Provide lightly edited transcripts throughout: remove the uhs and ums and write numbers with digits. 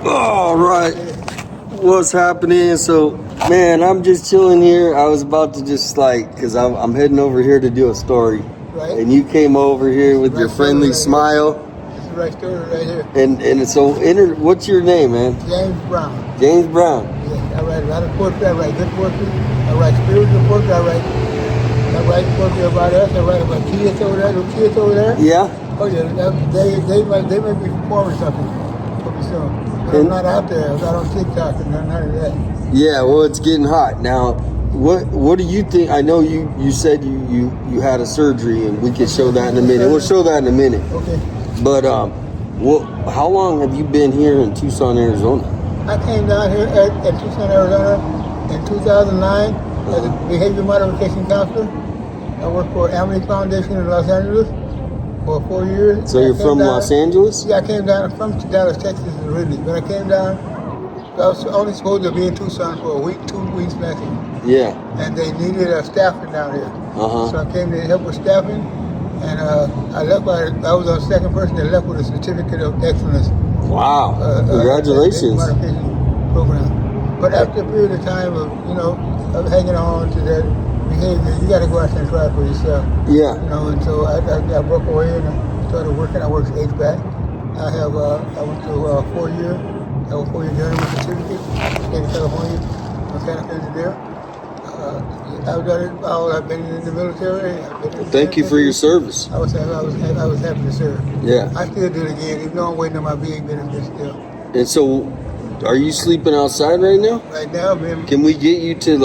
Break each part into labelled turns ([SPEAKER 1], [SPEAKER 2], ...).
[SPEAKER 1] All right. What's happening? So, man, I'm just chilling here. I was about to just because I'm heading over here to do a story.
[SPEAKER 2] Right.
[SPEAKER 1] And you came over here with your friendly smile.
[SPEAKER 2] It's the right story right here.
[SPEAKER 1] And so, what's your name, man?
[SPEAKER 2] James Brown.
[SPEAKER 1] James Brown.
[SPEAKER 2] Yeah, I write a lot of poetry. I write good poetry. I write spiritual poetry. I write poetry about us. I write about kids over there. Little kids over there.
[SPEAKER 1] Yeah.
[SPEAKER 2] Oh yeah, they might be performing something for me soon. But I'm not out there. I'm not on TikTok and none of that.
[SPEAKER 1] Yeah, well, it's getting hot now. What do you think? I know you said you had a surgery, and we can show that in a minute. We'll show that in a minute.
[SPEAKER 2] Okay.
[SPEAKER 1] But how long have you been here in Tucson, Arizona?
[SPEAKER 2] I came down here at Tucson, Arizona in 2009 as a behavior modification counselor. I worked for Amity Foundation in Los Angeles for 4 years.
[SPEAKER 1] So you're from Los Angeles?
[SPEAKER 2] Yeah, I came down from Dallas, Texas originally, but I came down. I was only supposed to be in Tucson for a week, 2 weeks maximum.
[SPEAKER 1] Yeah.
[SPEAKER 2] And they needed a staffing down here. So I came to help with staffing, and I left. I was the second person that left with a certificate of excellence.
[SPEAKER 1] Wow! Congratulations.
[SPEAKER 2] Modification program. But after a period of time of of hanging on to that behavior, you got to go out there and try it for yourself.
[SPEAKER 1] Yeah.
[SPEAKER 2] And so I broke away and I started working. I worked HVAC. I went to 4 year. I was 4 year journeyman certificate. State of California, mechanical engineer. I've done it all. I've been in the military.
[SPEAKER 1] Thank you for your service.
[SPEAKER 2] I was happy to serve.
[SPEAKER 1] Yeah.
[SPEAKER 2] I still do it again, even though I'm waiting on my VA benefits still.
[SPEAKER 1] And so, are you sleeping outside right now?
[SPEAKER 2] Right now, man.
[SPEAKER 1] Can we get you to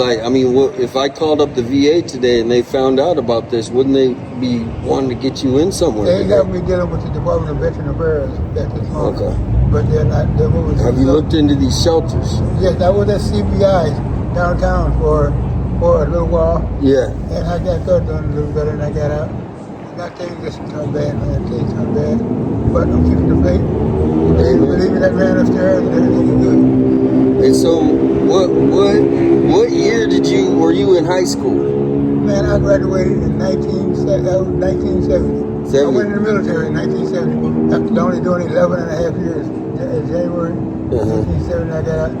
[SPEAKER 1] if I called up the VA today and they found out about this, wouldn't they be wanting to get you in somewhere?
[SPEAKER 2] They got me dealing with the Department of Veteran Affairs at this moment.
[SPEAKER 1] Okay.
[SPEAKER 2] But they're not. They're moving.
[SPEAKER 1] Have you looked into these shelters?
[SPEAKER 2] Yes, I was at CBI downtown for a little while.
[SPEAKER 1] Yeah.
[SPEAKER 2] And I got done a little better and I got out. Not things just turned bad, man. Things turned bad. But I'm keeping the faith. Believing that man upstairs and everything is good.
[SPEAKER 1] And so, what year were you in high school?
[SPEAKER 2] Man, I graduated in 1970. I went in the military in 1970. After only doing 11 and a half years. In January 1970, I got out.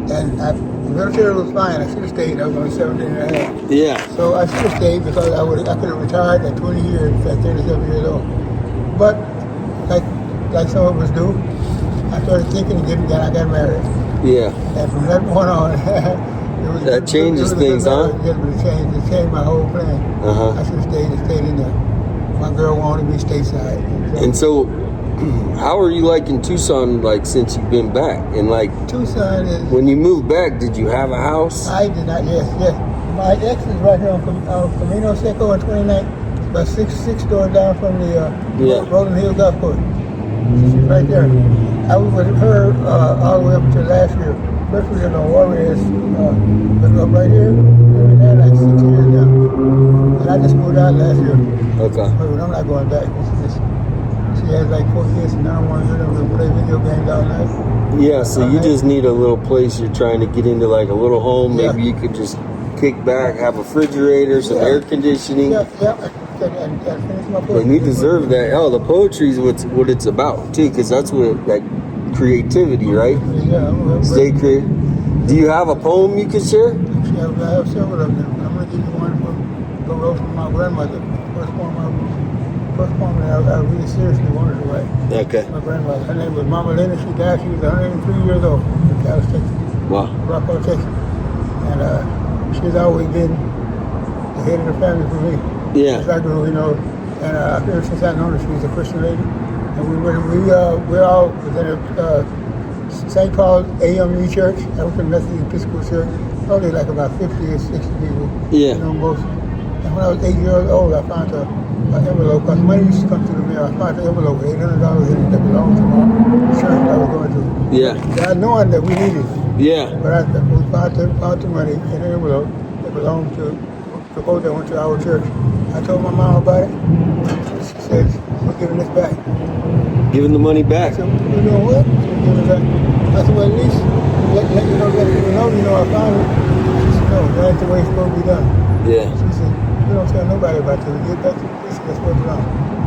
[SPEAKER 2] And the military was fine. I should have stayed. I was only 17 and a half.
[SPEAKER 1] Yeah.
[SPEAKER 2] So I should have stayed because I could have retired at 20 years, at 37 years old. But like some of us do, I started thinking again, and I got married.
[SPEAKER 1] Yeah.
[SPEAKER 2] And from that point on,
[SPEAKER 1] that changes things, huh?
[SPEAKER 2] It changed my whole plan. I should have stayed in there. My girl wanted me stateside.
[SPEAKER 1] And so, how are you liking Tucson, since you've been back? And
[SPEAKER 2] Tucson is...
[SPEAKER 1] When you moved back, did you have a house?
[SPEAKER 2] I did not, yes. My ex is right here on Camino Seco and 29th, about six doors down from the Rolling Hill Golf Course. She's right there. I was with her all the way up until last year. First we lived on Warriors, but up right here, living there 6 years now. And I just moved out last year.
[SPEAKER 1] Okay.
[SPEAKER 2] But I'm not going back. She has 4 kids and I don't want to play video games all night.
[SPEAKER 1] Yeah, so you just need a little place you're trying to get into, a little home. Maybe you could just kick back, have a refrigerator, some air conditioning.
[SPEAKER 2] And finish my poetry.
[SPEAKER 1] And you deserve that. Oh, the poetry is what it's about, too, because that's that creativity, right?
[SPEAKER 2] Yeah.
[SPEAKER 1] Stay creative. Do you have a poem you could share?
[SPEAKER 2] I have several of them. I'm going to give you one from my grandmother. First poem that I really seriously wanted to write.
[SPEAKER 1] Okay.
[SPEAKER 2] My grandmother. Her name was Mama Linda. She died. She was 103 years old in Dallas, Texas.
[SPEAKER 1] Wow.
[SPEAKER 2] Rockwell, Texas. And she's always been the head of the family for me.
[SPEAKER 1] Yeah.
[SPEAKER 2] As I grew, and ever since I known her, she was a Christian lady. And we all was in a St. Paul's AME church. I was in Methodist Episcopal Church. Probably about 50 or 60 people.
[SPEAKER 1] Yeah.
[SPEAKER 2] Most. And when I was 8 years old, I found an envelope. Because money used to come to the mail. I found an envelope with $800 in it that belonged to my church that I was going to.
[SPEAKER 1] Yeah.
[SPEAKER 2] Not knowing that we needed it.
[SPEAKER 1] Yeah.
[SPEAKER 2] But we found the money in an envelope that belonged to the folks that went to our church. I told my mom about it. She said, we're giving this back.
[SPEAKER 1] Giving the money back?
[SPEAKER 2] I said, we're doing what? We're giving it back. I said, well, at least let people know I found it. She said, no, that's the way it's supposed to be done.
[SPEAKER 1] Yeah.
[SPEAKER 2] She said, we don't tell nobody about this. Get back to this. That's what it's on.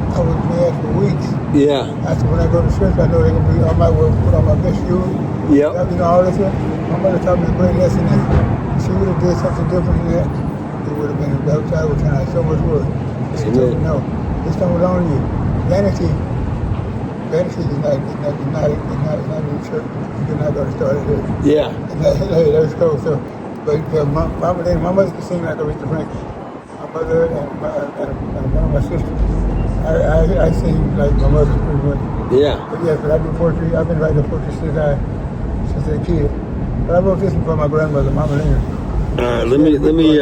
[SPEAKER 2] I was mad for weeks.
[SPEAKER 1] Yeah.
[SPEAKER 2] I said, when I go to church, I know they're going to be on my way, put on my best shoes.
[SPEAKER 1] Yep.
[SPEAKER 2] You know, all this here. My mother taught me a great lesson that she would have did something different than that. It would have been a better child with time, so much worse. She told me, no, this don't belong to you. Vanity is not in the church. You're not going to start it here.
[SPEAKER 1] Yeah.
[SPEAKER 2] Hey, that's cool. So, but my mother could sing like Aretha Franklin. My mother and one of my sisters. I sing like my mother pretty much.
[SPEAKER 1] Yeah.
[SPEAKER 2] But yes, but I do poetry. I've been writing poetry since a kid. But I wrote this one for my grandmother, Mama Lena.
[SPEAKER 1] Let me